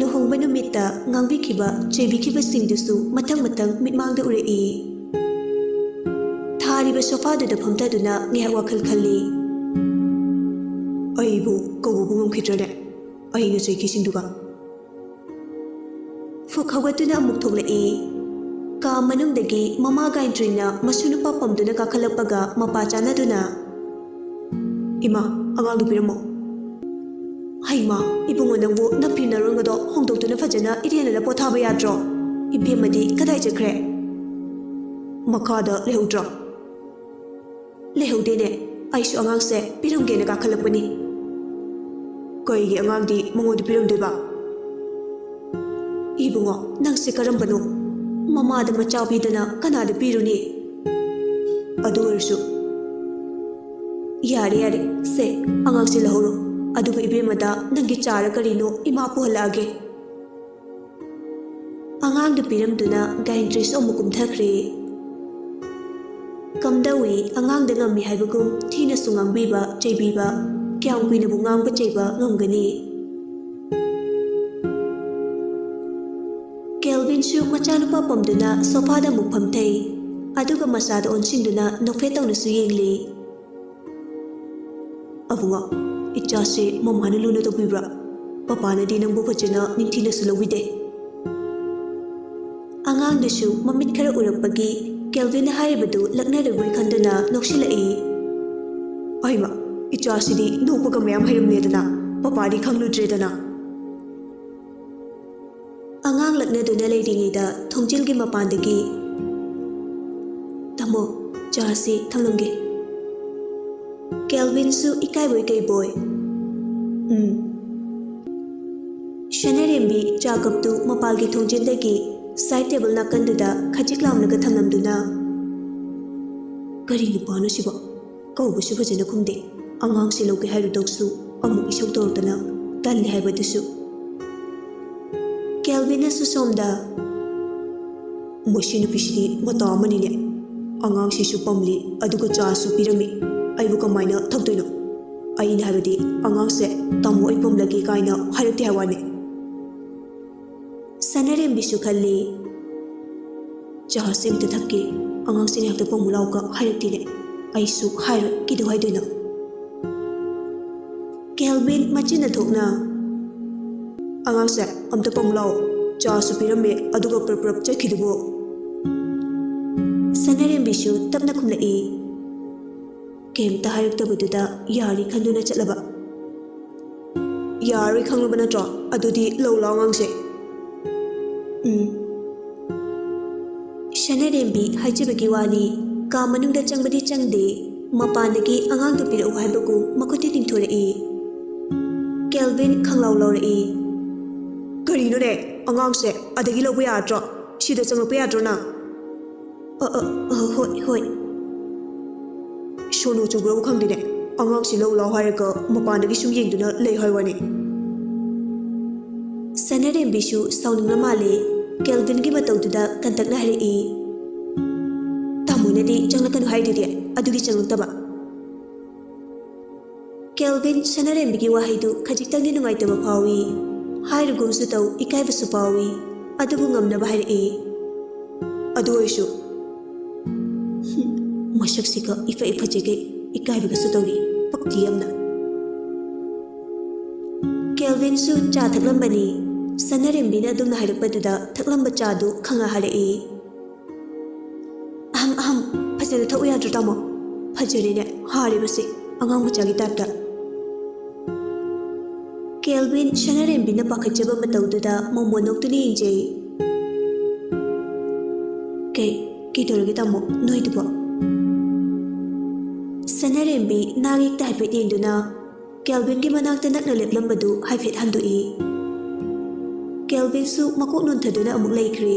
ꯂꯨꯍꯣꯡꯕ ꯅꯨꯃꯤꯠꯇ ꯉꯥꯡꯕꯤꯈꯤꯕ ꯆꯩꯕꯤꯈꯤꯕꯁꯤꯡꯗꯨꯁꯨ ꯃꯊꯪ ꯃꯤꯠꯃꯥꯡꯗ ꯎꯔꯛꯏ꯫ ꯁꯣꯐꯥꯗꯨꯗ ꯐꯝꯊꯗꯨꯅ ꯉꯥꯏꯍꯥꯛ ꯋꯥꯈꯜ ꯈꯜꯂꯤ. ꯑꯩꯕꯨ ꯀꯧꯕꯕꯨ ꯉꯝꯈꯤꯗ꯭ꯔꯅꯦ ꯑꯩꯅ ꯆꯩꯈꯤꯁꯤꯡꯗꯨꯒ? ꯐꯨꯛ ꯍꯧꯒꯠꯇꯨꯅ ꯑꯃꯨꯛ ꯊꯣꯛꯂꯛꯏ. ꯀꯥ ꯃꯅꯨꯡꯗꯒꯤ ꯃꯃꯥ ꯒꯥꯏꯟꯇ꯭ꯔꯤꯅ ꯃꯁꯨ ꯅꯨꯄꯥ ꯄꯝꯗꯨꯅ ꯀꯥꯈꯠꯂꯛꯄꯒ ꯃꯄꯥ ꯆꯥꯟꯅꯗꯨꯅ, ꯏꯃꯥ ꯑꯉꯥꯡꯗꯨ ꯄꯤꯔꯝꯃꯣ. ꯍꯩꯃꯥ, ꯏꯕꯨꯡꯉꯣ ꯅꯪꯕꯨ ꯅꯞꯐꯤ ꯅꯔꯣꯟꯒꯗꯣ ꯍꯣꯡꯗꯣꯛꯇꯨꯅ ꯐꯖꯅ ꯏꯔꯦꯟꯅꯅ ꯄꯣꯊꯥꯕ ꯌꯥꯗ꯭ꯔꯣ? ꯏꯕꯦꯝꯃꯗꯤ ꯀꯗꯥꯏ ꯆꯠꯈ꯭ꯔꯦ? ꯃꯈꯥꯗ ꯂꯩꯍꯧꯗ꯭ꯔꯣ? ꯂꯩꯍꯧꯗꯦꯅꯦ, ꯑꯩꯁꯨ ꯑꯉꯥꯡꯁꯦ ꯄꯤꯔꯝꯒꯦꯅ ꯀꯥꯈꯠꯂꯛꯄꯅꯤ. ꯀꯩꯒꯤ ꯑꯉꯥꯡꯗꯤ ꯃꯉꯣꯟꯗ ꯄꯤꯔꯝꯗꯣꯏꯕ? ꯏꯕꯨꯡꯉꯣ ꯅꯪꯁꯦ ꯀꯔꯝꯕꯅꯣ? ꯃꯃꯥꯗ ꯃꯆꯥ ꯄꯤꯗꯅ ꯀꯅꯥꯗ ꯄꯤꯔꯨꯅꯤ? ꯑꯗꯨ ꯑꯣꯏꯔꯁꯨ ꯌꯥꯔꯦ ꯌꯥꯔꯦ, ꯁꯦ ꯑꯉꯥꯡꯁꯦ ꯂꯧꯍꯧꯔꯣ. ꯑꯗꯨꯒ ꯏꯕꯦꯝꯃꯗ ꯅꯪꯒꯤ ꯆꯥꯔ ꯀꯔꯤꯅꯣ ꯏꯃꯥ ꯄꯨꯍꯜꯂꯛꯑꯒꯦ. ꯑꯉꯥꯡꯗꯨ ꯄꯤꯔꯝꯗꯨꯅ ꯒꯥꯏꯟꯇ꯭ꯔꯤꯁꯨ ꯑꯃꯨꯛ ꯀꯨꯝꯊꯈ꯭ꯔꯦ. ꯀꯝꯗꯧꯏ ꯑꯉꯥꯡꯗ ꯉꯝꯃꯤ ꯍꯥꯏꯕꯒꯨꯝ ꯊꯤꯅꯁꯨ ꯉꯥꯡꯕꯤꯕ ꯆꯩꯕꯤꯕ, ꯀꯌꯥꯝ ꯀꯨꯏꯅꯕꯨ ꯉꯥꯡꯕ ꯆꯩꯕ ꯉꯝꯒꯅꯤ? ꯀꯦꯜꯚꯤꯟꯁꯨ ꯃꯆꯥꯅꯨꯄꯥ ꯄꯝꯗꯨꯅ ꯁꯣꯐꯥꯗ ꯑꯃꯨꯛ ꯐꯝꯊꯩ. ꯑꯗꯨꯒ ꯃꯆꯥꯗ ꯑꯣꯟꯁꯤꯟꯗꯨꯅ ꯅꯣꯛꯐꯦꯠ ꯇꯧꯅꯁꯨ ꯌꯦꯡꯂꯤ. ꯑꯕꯨꯡꯉꯣ, ꯏꯆꯥꯁꯦ ꯃꯃꯥꯅ ꯂꯨꯅ ꯇꯧꯕꯤꯕ꯭ꯔꯥ? ꯄꯄꯥꯅꯗꯤ ꯅꯪꯕꯨ ꯐꯖꯅ ꯅꯤꯡꯊꯤꯅꯁꯨ ꯂꯧꯕꯤꯗꯦ. ꯑꯉꯥꯡꯗꯨꯁꯨ ꯃꯃꯤꯠ ꯈꯔ ꯎꯔꯛꯄꯒꯤ ꯀꯦꯜꯚꯤꯟꯅ ꯍꯥꯏꯔꯤꯕꯗꯨ ꯂꯛꯅꯔꯕꯣꯏ ꯈꯟꯗꯨꯅ ꯅꯣꯛꯁꯤꯜꯂꯛꯏ. ꯑꯩꯃ, ꯏꯆꯥꯁꯤꯗꯤ ꯅꯣꯛꯄꯒ ꯃꯌꯥꯝ ꯍꯩꯔꯝꯂꯦꯗꯅ, ꯄꯄꯥꯗꯤ ꯈꯪꯂꯨꯗ꯭ꯔꯦꯗꯅ. ꯑꯉꯥꯡ ꯂꯛꯅꯗꯨꯅ ꯂꯩꯔꯤꯉꯩꯗ ꯊꯣꯡꯖꯤꯜꯒꯤ ꯃꯄꯥꯟꯗꯒꯤ, ꯇꯥꯃꯣ ꯆꯥꯁꯤ ꯊꯝꯂꯝꯒꯦ. ꯀꯦꯜꯚꯤꯟꯁꯨ ꯏꯀꯥꯏꯕꯣꯏ ꯀꯩꯕꯣꯏ, ꯁꯅꯔꯦꯝꯕꯤ ꯆꯥ ꯀꯞꯇꯨ ꯃꯄꯥꯜꯒꯤ ꯊꯣꯡꯖꯤꯟꯗꯒꯤ ꯁꯥꯏꯠ ꯇꯦꯕꯜ ꯅꯥꯀꯟꯗꯨꯗ ꯈꯖꯤꯛ ꯂꯥꯎꯅꯒ ꯊꯝꯂꯝꯗꯨꯅ, ꯀꯔꯤ ꯅꯨꯄꯥꯅꯣ ꯁꯤꯕꯣ? ꯀꯧꯕꯁꯨ ꯐꯖꯅ ꯈꯨꯝꯗꯦ. ꯑꯉꯥꯡꯁꯤ ꯂꯧꯒꯦ ꯍꯥꯏꯔꯨꯗꯧꯁꯨ ꯑꯃꯨꯛ ꯏꯁꯧ ꯇꯧꯔꯛꯇꯅ ꯇꯜꯂꯤ ꯍꯥꯏꯕꯗꯨꯁꯨ. ꯀꯦꯜꯚꯤꯟꯅꯁꯨ ꯁꯣꯝꯗ, ꯃꯁꯤ ꯅꯨꯄꯤꯁꯤꯗꯤ ꯃꯇꯥ ꯑꯃꯅꯤꯅꯦ. ꯑꯉꯥꯡꯁꯤꯁꯨ ꯄꯝꯂꯤ ꯑꯗꯨꯒ ꯆꯥꯁꯨ ꯄꯤꯔꯝꯃꯤ. ꯑꯩꯕꯨ ꯀꯃꯥꯏꯅ ꯊꯛꯇꯣꯏꯅꯣ? ꯑꯩꯅ ꯍꯥꯏꯕꯗꯤ ꯑꯉꯥꯡꯁꯦ ꯇꯥꯃꯣ ꯑꯩ ꯄꯝꯂꯒꯦ ꯀꯥꯏꯅ ꯍꯥꯏꯔꯛꯇꯦ ꯍꯥꯏꯋꯥꯅꯤ. ꯁꯅꯔꯦꯝꯕꯤꯁꯨ ꯈꯜꯂꯤ, ꯆꯥꯁꯦ ꯑꯝꯇ ꯊꯛꯀꯦ, ꯑꯉꯥꯡꯁꯦ ꯉꯥꯏꯍꯥꯛꯇ ꯄꯝꯃꯨ ꯂꯥꯎꯒ ꯍꯥꯏꯔꯛꯇꯦꯅꯦ. ꯑꯩꯁꯨ ꯍꯥꯏꯔꯣꯏ, ꯀꯩꯗꯧ ꯍꯥꯏꯗꯣꯏꯅꯣ? ꯀꯦꯜꯚꯤꯟ ꯃꯆꯤꯟꯅ ꯊꯣꯛꯅ, ꯑꯉꯥꯡꯁꯦ ꯑꯝꯇ ꯄꯝꯃꯨ ꯂꯥꯛꯑꯣ, ꯆꯥꯁꯨ ꯄꯤꯔꯝꯃꯦ ꯑꯗꯨꯒ ꯄ꯭ꯔꯞ ꯄ꯭ꯔꯞ ꯆꯠꯈꯤꯗꯨꯕꯨ. ꯁꯅꯔꯦꯝꯕꯤꯁꯨ ꯇꯞꯅ ꯈꯨꯝꯂꯛꯏ. ꯀꯩꯝꯇ ꯍꯥꯏꯔꯛꯇꯕꯗꯨꯗ ꯌꯥꯔꯤ ꯈꯟꯗꯨꯅ ꯆꯠꯂꯕ. ꯌꯥꯔꯣꯏ ꯈꯪꯂꯕ ꯅꯠꯇ꯭ꯔꯣ? ꯑꯗꯨꯗꯤ ꯂꯧ ꯂꯥꯎ ꯑꯉꯥꯡꯁꯦ. ꯁꯅꯔꯦꯝꯕꯤ ꯍꯥꯏꯖꯕꯒꯤ ꯋꯥꯅꯤ, ꯀꯥ ꯃꯅꯨꯡꯗ ꯆꯪꯕꯗꯤ ꯆꯪꯗꯦ. ꯃꯄꯥꯟꯗꯒꯤ ꯑꯉꯥꯡꯗꯨ ꯄꯤꯔꯛꯎ ꯍꯥꯏꯕꯒꯨꯝ ꯃꯈꯨꯠꯇꯤ ꯇꯤꯡꯊꯣꯔꯛꯏ. ꯀꯦꯜꯚꯤꯟ ꯈꯪꯂꯥꯎ ꯂꯧꯔꯛꯏ. ꯀꯔꯤꯅꯣꯅꯦ ꯑꯉꯥꯡꯁꯦ ꯑꯗꯒꯤ ꯂꯧꯕ ꯌꯥꯗ꯭ꯔꯣ? ꯁꯤꯗ ꯆꯪꯂꯛꯄ ꯌꯥꯗ꯭ꯔꯣ ꯅꯪ? ꯍꯣꯏ ꯍꯣꯏ. ꯁꯣꯅꯣ ꯆꯨꯕ꯭ꯔꯕꯨ ꯈꯪꯗꯦꯅꯦ. ꯑꯉꯥꯡꯁꯤ ꯂꯧ ꯂꯥꯎ ꯍꯥꯏꯔꯒ ꯃꯄꯥꯟꯗꯒꯤ ꯁꯨꯝ ꯌꯦꯡꯗꯨꯅ ꯂꯩ ꯍꯥꯏꯋꯥꯅꯤ. ꯁꯅꯔꯦꯝꯕꯤꯁꯨ ꯁꯥꯎꯅꯤꯡꯕ ꯃꯥꯜꯂꯦ. ꯀꯦꯜꯚꯤꯟꯒꯤ ꯃꯇꯧꯗꯨꯗ ꯀꯟꯇꯛꯅ ꯍꯥꯏꯔꯛꯏ. ꯇꯥꯃꯣꯅꯗꯤ ꯆꯪꯂꯛꯀꯅꯨ ꯍꯥꯏꯗꯨꯗꯤ, ꯑꯗꯨꯒꯤ ꯆꯪꯂꯛꯇꯕ. ꯀꯦꯜꯚꯤꯟ ꯁꯅꯔꯦꯝꯕꯤꯒꯤ ꯋꯥꯍꯩꯗꯨ ꯈꯖꯤꯛꯇꯪꯗꯤ ꯅꯨꯡꯉꯥꯏꯇꯕ ꯐꯥꯎꯏ. ꯍꯥꯏꯔꯨꯒꯨꯝꯁꯨ ꯇꯧ ꯏꯀꯥꯏꯕꯁꯨ ꯐꯥꯎꯏ. ꯑꯗꯨꯕꯨ ꯉꯝꯅꯕ ꯍꯥꯏꯔꯛꯏ. ꯑꯗꯨ ꯑꯣꯏꯔꯁꯨ ꯃꯁꯛꯁꯤꯒ ꯏꯐ ꯐꯖꯒꯩ ꯏꯀꯥꯏꯕꯒꯁꯨ ꯇꯧꯔꯤ, ꯄꯛꯇꯤ ꯌꯥꯝꯅ. ꯀꯦꯜꯚꯤꯟꯁꯨ ꯆꯥ ꯊꯛꯂꯝꯕꯅꯤ. ꯁꯅꯔꯦꯝꯕꯤꯅ ꯑꯗꯨꯝꯅ ꯍꯥꯏꯔꯛꯄꯗꯨꯗ ꯊꯛꯂꯝꯕ ꯆꯥꯗꯨ ꯈꯪꯉ ꯍꯥꯏꯔꯛꯏ. ꯑꯍꯝ ꯐꯖꯅ ꯊꯛꯎ ꯌꯥꯗ꯭ꯔꯣ ꯇꯥꯃꯣ? ꯐꯖꯔꯦꯅꯦ ꯍꯥꯔꯤꯕꯁꯦ ꯑꯉꯥꯡ ꯃꯆꯥꯒꯤ ꯇꯥꯏꯞꯇ. ꯀꯦꯜꯚꯤꯟ ꯁꯅꯔꯦꯝꯕꯤꯅ ꯄꯥꯈꯠꯆꯕ ꯃꯇꯧꯗꯨꯗ ꯃꯣꯃꯣꯟ ꯅꯣꯛꯇꯨꯅ ꯌꯦꯡꯖꯩ. ꯀꯩꯗꯧꯔꯒꯦ ꯇꯥꯃꯣ ꯅꯣꯏꯗꯨꯕꯣ? ꯁꯅꯔꯦꯝꯕꯤ ꯅꯥꯌꯦꯛꯇ ꯍꯥꯏꯐꯦꯠ ꯌꯦꯡꯗꯨꯅ ꯀꯦꯜꯚꯤꯟꯒꯤ ꯃꯅꯥꯛꯇ ꯅꯛꯅ ꯂꯦꯞꯂꯝꯕꯗꯨ ꯍꯥꯏꯐꯦꯠ ꯍꯟꯗꯣꯛꯏ. ꯀꯦꯜꯚꯤꯟꯁꯨ ꯃꯀꯣꯛ ꯅꯣꯟꯊꯗꯨꯅ ꯑꯃꯨꯛ ꯂꯩꯈ꯭ꯔꯦ.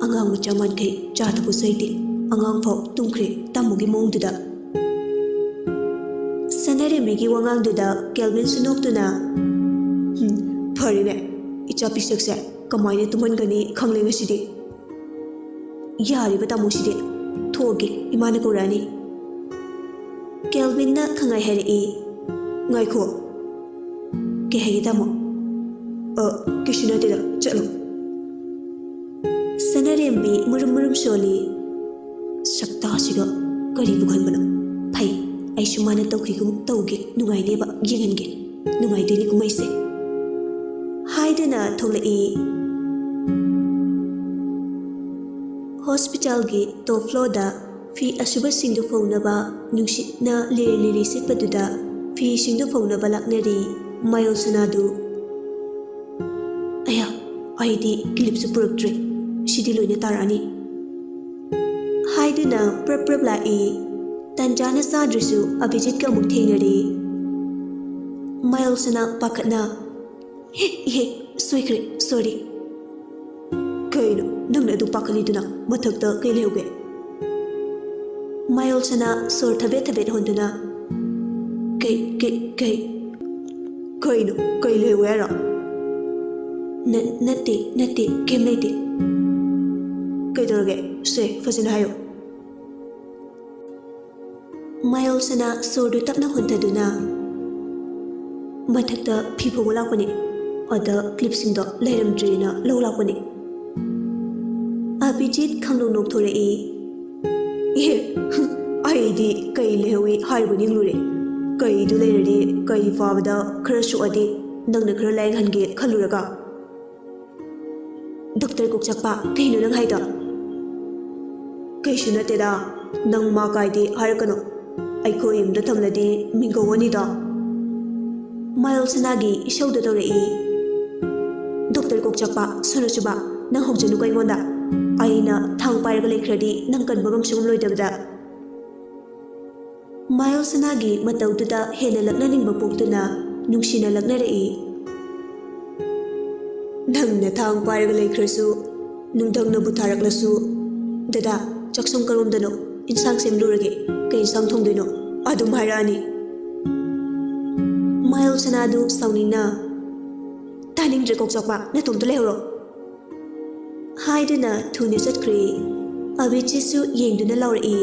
ꯑꯉꯥꯡ ꯃꯆꯥ ꯃꯥꯟꯈꯩ ꯆꯥ ꯊꯛꯄꯁꯨ ꯍꯩꯇꯦ, ꯑꯉꯥꯡ ꯐꯥꯎ ꯇꯨꯝꯈ꯭ꯔꯦ ꯇꯥꯃꯣꯒꯤ ꯃꯑꯣꯡꯗꯨꯗ. ꯁꯅꯔꯦꯝꯕꯤꯒꯤ ꯋꯥꯉꯥꯡꯗꯨꯗ ꯀꯦꯜꯚꯤꯟꯁꯨ ꯅꯣꯛꯇꯨꯅ, ꯐꯔꯦꯅꯦ ꯏꯆꯥ ꯄꯤꯁꯛꯁꯦ ꯀꯃꯥꯏꯅ ꯇꯨꯝꯍꯟꯒꯅꯤ ꯈꯪꯂꯦ ꯉꯁꯤꯗꯤ. ꯌꯥꯔꯤꯕ ꯇꯥꯃꯣꯁꯤꯗꯤ, ꯊꯣꯛꯑꯒꯦ ꯏꯃꯥꯅ ꯀꯧꯔꯛꯑꯅꯤ. ꯀꯦꯜꯚꯤꯟꯅ ꯈꯪꯉꯥꯏ ꯍꯥꯏꯔꯛꯏ. ꯉꯥꯏꯈꯣ. ꯀꯩ ꯍꯥꯏꯒꯦ ꯇꯥꯃꯣ? ꯀꯩꯁꯨ ꯅꯠꯇꯦꯗ, ꯆꯠꯂꯣ. ꯁꯅꯔꯦꯝꯕꯤ ꯃꯨꯔꯨꯝ ꯃꯨꯔꯨꯝ ꯁꯣꯜꯂꯤ. ꯁꯛꯇꯥꯁꯤꯒ ꯀꯔꯤꯕꯨ ꯈꯟꯕꯅꯣ ꯐꯩ ꯑꯩꯁꯨ ꯃꯥꯅ ꯇꯧꯈꯤꯒꯨꯝ ꯇꯧꯒꯦ ꯅꯨꯡꯉꯥꯏꯅꯦꯕ ꯌꯦꯡꯍꯟꯒꯦ ꯅꯨꯡꯉꯥꯏꯗꯣꯏꯅꯤ ꯀꯨꯝꯍꯩꯁꯦ ꯍꯥꯏꯗꯨꯅ ꯊꯣꯛꯂꯛꯏ ꯍꯣꯁꯄꯤꯇꯥꯜꯒꯤ ꯇꯣꯞ ꯐ꯭ꯂꯣꯔꯗ ꯐꯤ ꯑꯁꯨꯕꯁꯤꯡꯗꯨ ꯐꯧꯅꯕ ꯅꯨꯡꯁꯤꯠꯅ ꯂꯤꯔꯤ ꯂꯤꯔꯤ ꯁꯤꯠꯄꯗꯨꯗ ꯐꯤꯁꯤꯡꯗꯨ ꯐꯧꯅꯕ ꯂꯥꯛꯅꯔꯤ ꯃꯥꯌꯣꯜ ꯁꯅꯥꯗꯨ ꯑꯌꯥ ꯑꯩꯗꯤ ꯀ꯭ꯂꯤꯞꯁꯨ ꯄꯨꯔꯛꯇ꯭ꯔꯦ ꯁꯤꯗꯤ ꯂꯣꯏꯅ ꯇꯥꯔꯛꯑꯅꯤ ꯍꯥꯏꯗꯨꯅ ꯄ꯭ꯔꯞ ꯄ꯭ꯔꯞ ꯂꯥꯛꯏ ꯇꯟꯖꯥꯅ ꯆꯥꯗ꯭ꯔꯁꯨ ꯑꯚꯤꯖꯤꯠꯀ ꯑꯃꯨꯛ ꯊꯦꯡꯅꯔꯤ ꯃꯥꯌꯣꯜ ꯁꯅꯥ ꯄꯥꯈꯠꯅ ꯏꯍꯦ ꯁꯣꯏꯈ꯭ꯔꯦ ꯁꯣꯔꯤ ꯀꯩꯅꯣ ꯅꯪꯅ ꯑꯗꯨ ꯄꯥꯈꯠꯂꯤꯗꯨꯅ ꯃꯊꯛꯇ ꯀꯩ ꯂꯩꯍꯧꯒꯦ ꯃꯥꯌꯣꯜ ꯁꯅꯥ ꯁꯣꯔ ꯊꯕꯦꯠ ꯊꯕꯦꯠ ꯍꯣꯟꯗꯨꯅ ꯀꯩꯅꯣ ꯀꯩ ꯂꯩꯍꯧꯒꯦ ꯍꯥꯏꯔꯣ ꯅꯠꯇꯦ ꯀꯩꯝ ꯂꯩꯇꯦ ꯀꯩꯗꯧꯔꯒꯦ ꯁꯦ ꯐꯖꯅ ꯍꯥꯏꯌꯣ ꯃꯥꯌꯣꯜ ꯁꯅꯥ ꯁꯣꯔꯗꯨ ꯇꯞꯅ ꯍꯣꯟꯊꯗꯨꯅ ꯃꯊꯛꯇ ꯐꯤ ꯐꯧꯕ ꯂꯥꯛꯄꯅꯤ ꯑꯗ ꯀ꯭ꯂꯤꯞꯁꯤꯡꯗꯣ ꯂꯩꯔꯝꯗ꯭ꯔꯦꯅ ꯂꯧ ꯂꯥꯛꯄꯅꯤ ꯑꯚꯤꯖꯤꯠ ꯈꯪꯅꯣꯛ ꯅꯣꯛꯊꯣꯔꯛꯏ ꯏꯍꯦ ꯑꯩꯗꯤ ꯀꯩ ꯂꯩꯍꯧꯏ ꯍꯥꯏꯕ ꯅꯤꯡꯂꯨꯔꯦ ꯀꯩꯗꯨ ꯂꯩꯔꯗꯤ ꯀꯩ ꯐꯥꯕꯗ ꯈꯔ ꯁꯣꯛꯑꯗꯤ ꯅꯪꯅ ꯈꯔ ꯂꯥꯏꯌꯦꯡꯍꯟꯒꯦ ꯈꯜꯂꯨꯔꯒ ꯗꯣꯛꯇꯔ ꯀꯣꯛꯆꯛꯄ ꯀꯩꯅꯣ ꯅꯪ ꯍꯥꯏꯗꯣ ꯀꯩꯁꯨ ꯅꯠꯇꯦꯗ ꯅꯪ ꯃꯥ ꯀꯥꯏꯗꯤ ꯍꯥꯏꯔꯛꯀꯅꯣ ꯑꯩꯈꯣꯏ ꯌꯨꯝꯗ ꯊꯝꯂꯗꯤ ꯃꯤꯡꯒꯧꯒꯅꯤꯗ ꯃꯥꯌꯣꯜ ꯁꯅꯥꯒꯤ ꯏꯁꯧꯗ ꯇꯧꯔꯛꯏ ꯗꯣꯛꯇꯔ ꯀꯣꯛꯆꯛꯄ ꯁꯨꯔꯆꯨꯕ ꯅꯪ ꯍꯧꯖꯅꯨꯀꯣ ꯑꯩꯉꯣꯟꯗ ꯑꯩꯅ ꯊꯥꯡ ꯄꯥꯏꯔꯒ ꯂꯩꯈ꯭ꯔꯗꯤ ꯅꯪ ꯀꯟꯕ ꯉꯝꯂꯣꯏꯗꯕꯗ ꯃꯥꯌꯣꯜ ꯁꯅꯥꯒꯤ ꯃꯇꯧꯗꯨꯗ ꯍꯦꯟꯅ ꯂꯛꯅꯅꯤꯡꯕ ꯄꯣꯛꯇꯨꯅ ꯅꯨꯡꯁꯤꯅ ꯂꯛꯅꯔꯛꯏ ꯅꯪꯅ ꯊꯥꯡ ꯄꯥꯏꯔꯒ ꯂꯩꯈ꯭ꯔꯁꯨ ꯅꯨꯡꯊꯪꯅꯕꯨ ꯊꯥꯔꯛꯂꯁꯨ ꯗꯗꯥ ꯆꯥꯛꯁꯪ ꯀꯔꯣꯝꯗꯅꯣ ꯏꯟꯁꯥꯡ ꯁꯦꯝꯂꯨꯔꯒꯦ ꯀꯩ ꯏꯟꯁꯥꯡ ꯊꯣꯡꯗꯣꯏꯅꯣ ꯑꯗꯨꯝ ꯍꯥꯏꯔꯛꯑꯅꯤ ꯃꯥꯌꯣꯜ ꯁꯅꯥꯗꯨ ꯁꯥꯎꯅꯤꯡꯅ ꯇꯥꯅꯤꯡꯗ꯭ꯔꯦ ꯀꯣꯛꯆꯥꯛꯄ ꯅꯇꯣꯝꯇ ꯂꯩꯍꯧꯔꯣ ꯍꯥꯏꯗꯨꯅ ꯊꯨꯅ ꯆꯠꯈ꯭ꯔꯦ ꯑꯚꯤꯖꯤꯠꯁꯨ ꯌꯦꯡꯗꯨꯅ ꯂꯥꯎꯔꯛꯏ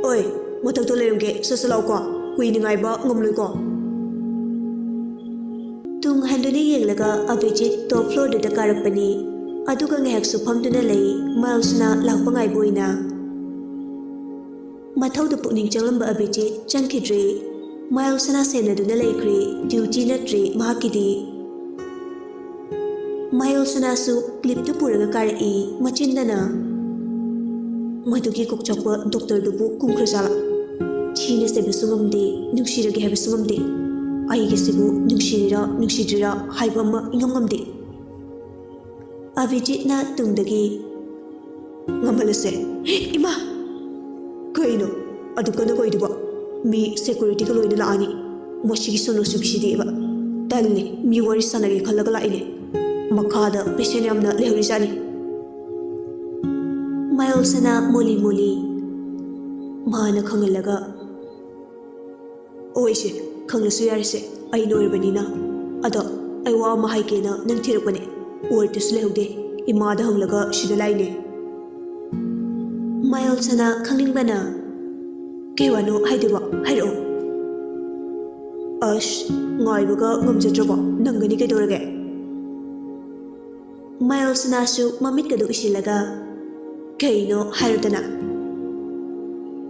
ꯑꯣꯏ ꯃꯊꯛꯇ ꯂꯩꯔꯝꯒꯦ ꯁꯠ ꯂꯥꯎꯀꯣ ꯀꯨꯏꯅ ꯉꯥꯏꯕ ꯉꯝꯂꯣꯏꯀꯣ ꯇꯨꯡ ꯍꯟꯗꯨꯅ ꯌꯦꯡꯂꯒ ꯑꯚꯤꯖꯤꯠ ꯇꯣꯞ ꯐ꯭ꯂꯣꯔꯗꯨꯗ ꯀꯥꯔꯛꯄꯅꯤ ꯑꯗꯨꯒ ꯉꯥꯏꯍꯥꯛꯁꯨ ꯐꯝꯗꯨꯅ ꯂꯩ ꯃꯥꯌꯣꯜ ꯁꯅꯥ ꯂꯥꯛꯄ ꯉꯥꯏꯕ ꯑꯣꯏꯅ ꯃꯊꯧꯗ ꯄꯨꯛꯅꯤꯡ ꯆꯪꯂꯝꯕ ꯑꯚꯤꯖꯤꯠ ꯆꯪꯈꯤꯗ꯭ꯔꯦ ꯃꯥꯌꯣꯜ ꯁꯅꯥ ꯁꯦꯟꯅꯗꯨꯅ ꯂꯩꯈ꯭ꯔꯦ ꯗ꯭ꯌꯨꯇꯤ ꯅꯠꯇ꯭ꯔꯦ ꯃꯍꯥꯛꯀꯤꯗꯤ ꯃꯥꯌꯣꯜ ꯁꯅꯥꯁꯨ ꯀ꯭ꯂꯤꯞꯇꯨ ꯄꯨꯔꯒ ꯀꯥꯔꯛꯏ ꯃꯆꯤꯟꯗꯅ ꯃꯗꯨꯒꯤ ꯀꯣꯛꯆꯥꯛꯄ ꯗꯣꯛꯇꯔꯗꯨꯕꯨ ꯀꯨꯝꯈ꯭ꯔꯖꯥꯠꯂꯥ ꯊꯤꯅ ꯆꯩꯕꯁꯨ ꯉꯝꯗꯦ ꯅꯨꯡꯁꯤꯔꯒꯦ ꯍꯥꯏꯕꯁꯨ ꯉꯝꯗꯦ ꯑꯩꯒꯤꯁꯤꯕꯨ ꯅꯨꯡꯁꯤꯔꯤꯔꯥ ꯅꯨꯡꯁꯤꯗ꯭ꯔꯤꯔꯥ ꯍꯥꯏꯕ ꯑꯃ ꯏꯉꯝ ꯉꯝꯗꯦ ꯑꯚꯤꯖꯤꯠꯅ ꯇꯨꯡꯗꯒꯤ ꯉꯝꯍꯜꯂꯁꯦ ꯏꯃꯥ ꯀꯩꯅꯣ ꯑꯗꯨ ꯀꯟꯅ ꯀꯣꯏꯗꯨꯕ ꯃꯤ ꯁꯦꯀꯨꯔꯤꯇꯤꯒ ꯂꯣꯏꯅ ꯂꯥꯛꯑꯅꯤ ꯃꯁꯤꯒꯤ ꯁꯣꯅꯣꯁꯨꯕꯤꯁꯤꯗꯤꯕ ꯇꯜꯂꯦ ꯃꯤ ꯋꯥꯔꯤ ꯁꯥꯟꯅꯒꯦ ꯈꯜꯂꯒ ꯂꯥꯛꯏꯅꯦ ꯃꯈꯥꯗ ꯄꯦꯁꯦꯟ ꯌꯥꯝꯅ ꯂꯩꯍꯧꯔꯤꯖꯥꯠꯅꯤ ꯃꯥꯌꯣꯜ ꯁꯅꯥ ꯃꯣꯂꯤ ꯃꯣꯂꯤ ꯃꯥꯅ ꯈꯪꯍꯜꯂꯒ ꯑꯣꯏꯁꯦ ꯈꯪꯂꯁꯨ ꯌꯥꯔꯤꯁꯦ ꯑꯩꯅ ꯑꯣꯏꯔꯕꯅꯤꯅ ꯑꯗꯣ ꯑꯩ ꯋꯥ ꯑꯃ ꯍꯥꯏꯒꯦꯅ ꯅꯪ ꯊꯤꯔꯛꯄꯅꯦ ꯋꯥꯔꯗꯇꯁꯨ ꯂꯩꯍꯧꯗꯦ ꯏꯃꯥꯗ ꯍꯪꯂꯒ ꯁꯤꯗ ꯂꯥꯛꯏꯅꯦ ꯃꯥꯌꯣꯜ ꯁꯅꯥ ꯈꯪꯅꯤꯡꯕꯅ ꯀꯩ ꯋꯥꯅꯣ ꯍꯥꯏꯗꯨꯕ ꯍꯥꯏꯔꯛꯑꯣ ꯑꯁ ꯉꯥꯏꯕꯒ ꯉꯝꯖꯗ꯭ꯔꯕꯣ ꯅꯪꯒꯅꯤ ꯀꯩꯗꯧꯔꯒꯦ ꯃꯥꯌꯣꯜ ꯁꯅꯥꯁꯨ ꯃꯃꯤꯠꯀꯗꯨ ꯎꯏꯁꯤꯜꯂꯒ ꯀꯩꯅꯣ ꯍꯥꯏꯔꯗꯅ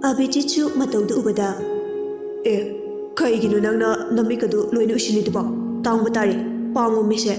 ꯑꯚꯤꯖꯤꯠꯁꯨ ꯃꯇꯧꯗꯨ ꯎꯕꯗ ꯀꯩꯒꯤꯅꯣ ꯅꯪꯅ ꯅꯃꯤꯠꯀꯗꯨ ꯂꯣꯏꯅ ꯎꯏꯁꯤꯜꯂꯤꯗꯨꯕꯣ ꯇꯥꯡꯕ ꯇꯥꯔꯦ ꯄꯥꯡꯉꯣ ꯃꯤꯁꯦ